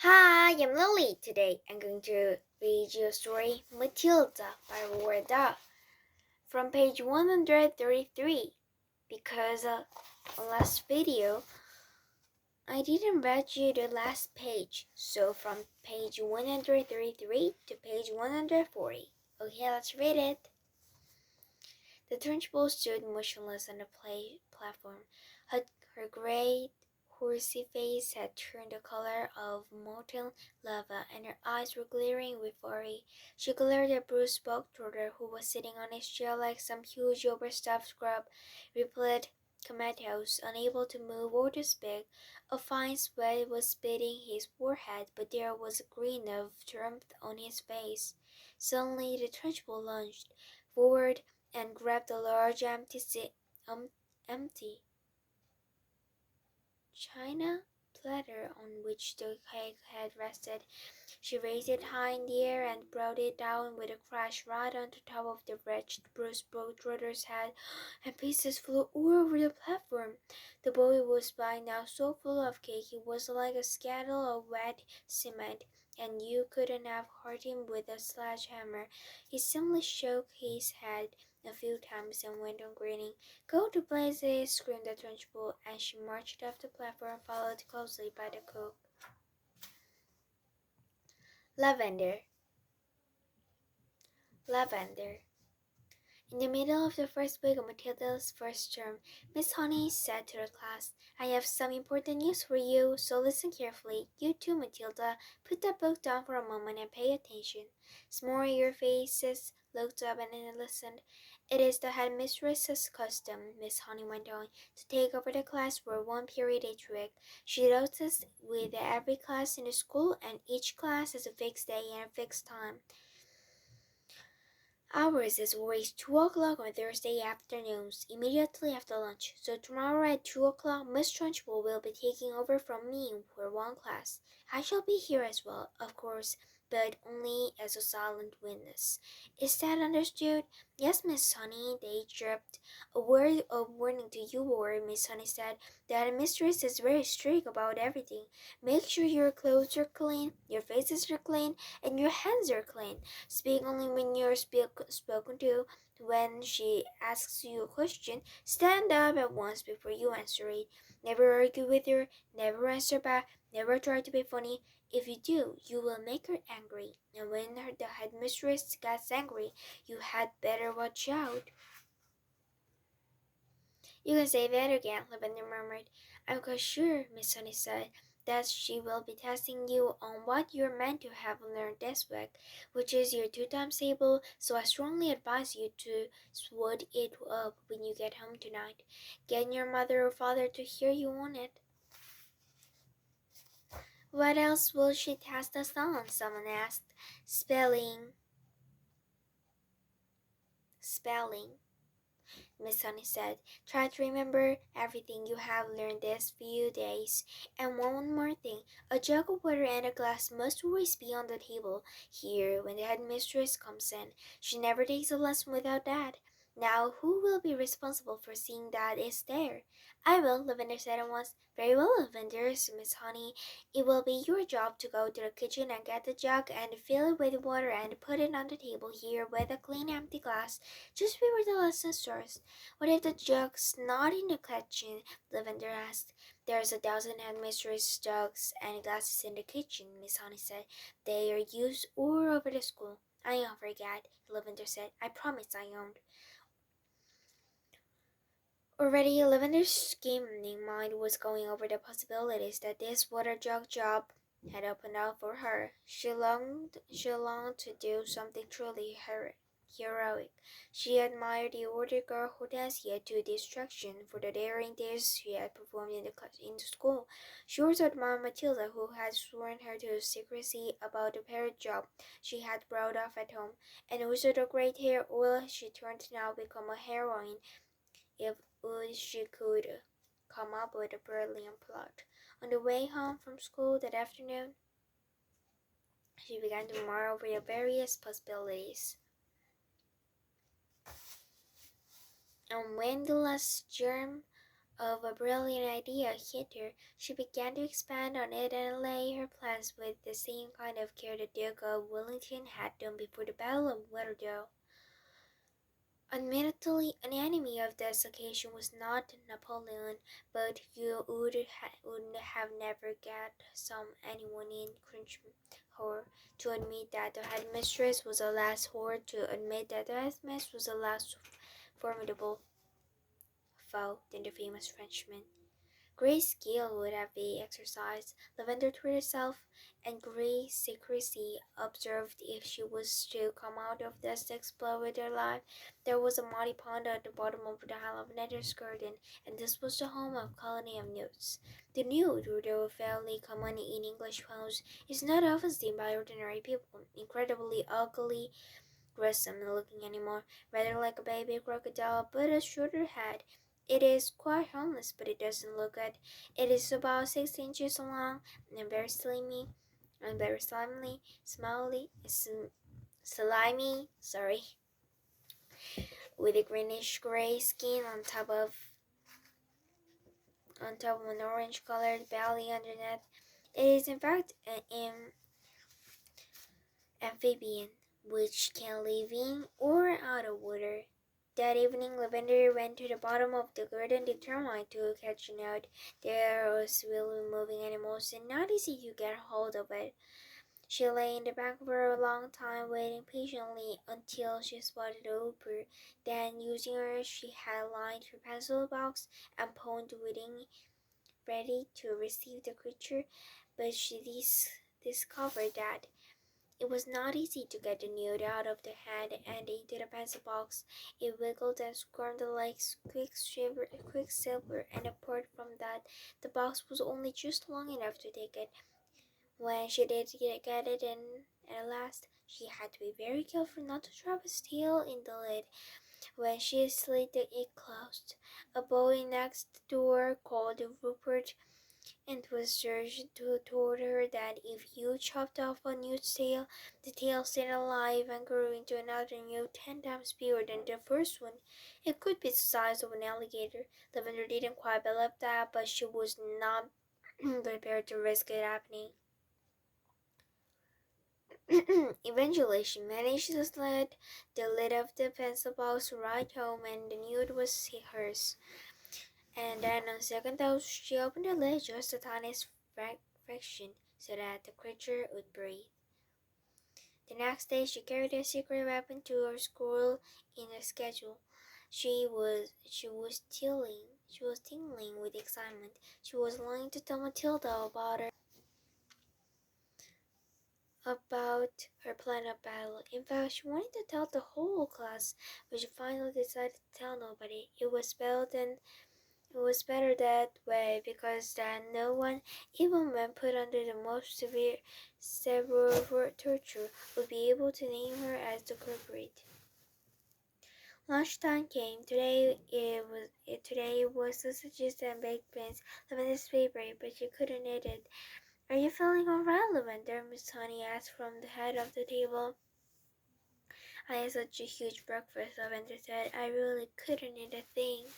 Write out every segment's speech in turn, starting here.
Hi, I'm Lily. Today I'm going to read you a story, Matilda by Roald Dahl, from page 133. Because on last video, I didn't read you the last page. So from page 133 to page 140. Okay, let's read it. The Trunchbull stood motionless on the platform. Her gray, horsey face had turned the color of molten lava, and her eyes were glaring with worry. She glared at Bruce Bogtrotter, who was sitting on his chair like some huge overstuffed scrub, repelled comatose, unable to move or to speak. A fine sweat was beading his forehead, but there was a grin of triumph on his face. Suddenly the Trunchbull lunged forward and grabbed a large empty china platter on which the cake had rested. She raised it high in the air and brought it down with a crash right on the top of the wretched Bruce Bogtrotter's head, and pieces flew all over the platform. The boy was by now so full of cake he was like a scuttle of wet cement, and you couldn't have hurt him with a sledgehammer. He simply shook his head a few times and went on grinning. "Go to blazes!" screamed the Trunchbull, and she marched off the platform, followed closely by the cook. Lavender. Lavender. In the middle of the first week of Matilda's first term, Miss Honey said to the class, "I have some important news for you, so listen carefully. You too, Matilda. Put that book down for a moment and pay attention." Some eager faces looked up and listened. "It is the headmistress's custom," Miss Honey went on, "to take over the class for one period each week. She does this with every class in the school, and each class has a fixed day and a fixed time. Ours is always 2 o'clock on Thursday afternoons, immediately after lunch. So tomorrow at 2 o'clock, Miss Trunchbull will be taking over from me for one class. I shall be here as well, of course, but only as a silent witness. Is that understood?" "Yes, Miss Honey," they chirped. "A word of warning to you all," Miss Honey said. "The headmistress is very strict about everything. Make sure your clothes are clean, your faces are clean, and your hands are clean. Speak only when you're spoken to. When she asks you a question, stand up at once before you answer it. Never argue with her, never answer back, never try to be funny. If you do, you will make her angry, and when the headmistress gets angry, you had better watch out." "You can say that again," Lavender murmured. "I'm quite sure," Miss Honey said, "that she will be testing you on what you're meant to have learned this week, which is your 2 times table, so I strongly advise you to swoot it up when you get home tonight. Get your mother or father to hear you on it." "What else will she test us on?" someone asked. Spelling," Miss Honey said. "Try to remember everything you have learned these few days. And one more thing, a jug of water and a glass must always be on the table here when the headmistress comes in. She never takes a lesson without that. Now, who will be responsible for seeing that it's there?" "I will," Lavender said at once. "Very well, Lavender," said Miss Honey. "It will be your job to go to the kitchen and get the jug and fill it with water and put it on the table here with a clean empty glass just before the lesson starts." "What if the jug's not in the kitchen?" Lavender asked. "There's a dozen headmistress jugs and glasses in the kitchen," Miss Honey said. "They are used all over the school." "I won't forget," Lavender said. "I promise I won't." Already Lavender's scheming mind was going over the possibilities that this water jug job had opened up for her. She longed to do something truly heroic. She admired the older girl Hortensia to distraction for the daring deeds she had performed in the school. She also admired Matilda, who had sworn her to secrecy about the parrot job she had brought off at home, and also the great hair oil she turned to now become a heroine if she could come up with a brilliant plot. On the way home from school that afternoon, she began to mull over the various possibilities. And when the last germ of a brilliant idea hit her, she began to expand on it and lay her plans with the same kind of care the Duke of Wellington had done before the Battle of Waterloo. Admittedly, an enemy of this occasion was not Napoleon, but you would have never got anyone in Crunchmore to admit that the headmistress was a less formidable foe than the famous Frenchman. Great skill would have been exercised, Lavender told herself, and great secrecy observed if she was to come out of this exploit with her life. There was a muddy pond at the bottom of the Lavender's garden, and this was the home of a colony of newts. The newt, though fairly common in English homes, is not often seen by ordinary people. Incredibly ugly, gruesome-looking animal, rather like a baby crocodile, but a shorter head. It is quite harmless, but it doesn't look good. It is about 6 inches long and very slimy, with a greenish-gray skin on top of an orange-colored belly underneath. It is in fact an amphibian, which can live in or out of water. That evening, Lavender went to the bottom of the garden determined to catch a newt. There was really moving animals and not easy to get hold of it. She lay in the bank for a long time, waiting patiently until she spotted a hooper. Then, using her, she had lined her pencil box and pond waiting, ready to receive the creature, but she discovered that it was not easy to get the newt out of the head and into the pencil box. It wiggled and squirmed like quicksilver, and apart from that, the box was only just long enough to take it. When she did get it in at last, she had to be very careful not to drop its tail in the lid. When she slid it closed, a boy next door called Rupert and was urged to told her that if you chopped off a newt's tail, the tail stayed alive and grew into another newt 10 times bigger than the first one. It could be the size of an alligator. Lavender didn't quite believe that, but she was not prepared to risk it happening. Eventually, she managed to slide the lid of the pencil box right home, and the newt was hers. And then on second thought, she opened the lid just the tiniest fraction so that the creature would breathe. The next day, she carried a secret weapon to her school in a schedule. She was tingling with excitement. She was longing to tell Matilda about her plan of battle. In fact, she wanted to tell the whole class, but she finally decided to tell nobody. It was better that way, because then no one, even when put under the most severe torture, would be able to name her as the culprit. Lunchtime came. Today it was sausages and baked beans, Lavender's favorite, but she couldn't eat it. "Are you feeling all right, Lavender?" Miss Honey asked from the head of the table. "I had such a huge breakfast," Lavender said. "I really couldn't eat a thing."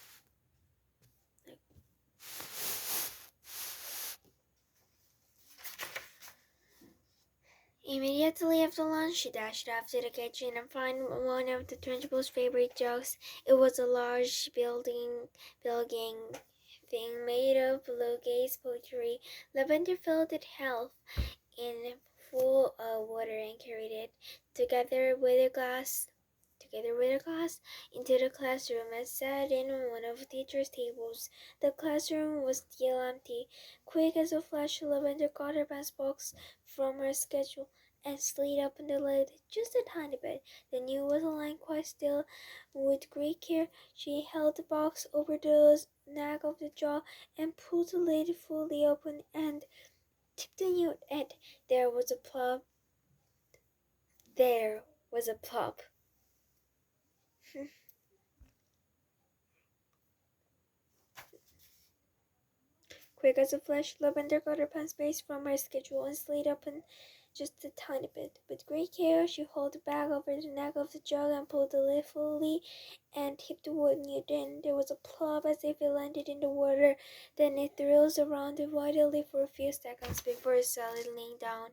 Immediately after lunch, she dashed off to the kitchen and found one of the Trunchbull's favorite jugs. It was a large building thing made of blue gaze pottery. Lavender filled it half in full of water and carried it, together with a glass, into the classroom and sat in on one of the teacher's tables. The classroom was still empty. Quick as a flash, Lavender got her pencil box from her schedule and slid open the lid just a tiny bit. The newt was lying quite still. With great care, she held the box over the neck of the jaw and pulled the lid fully open and tipped the newt, and there was a plop. There was a plop. Quick as a flash, Lavender got her pen space from her schedule and slid open just a tiny bit. With great care, she held the bag over the neck of the jug and pulled the lid fully and tipped the wood near. Then there was a plop as if it landed in the water. Then it thrills around wildly for a few seconds before settling down.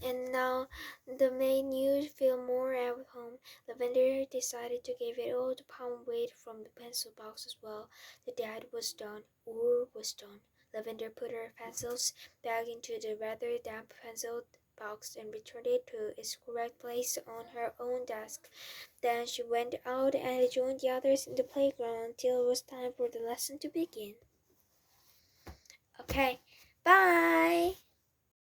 And now the maid knew to feel more at home. Lavender decided to give it all the pound weight from the pencil box as well. The dad was done, or was done. Lavender put her pencils back into the rather damp pencil box and returned it to its correct place on her own desk. Then she went out and joined the others in the playground until it was time for the lesson to begin. Okay, bye!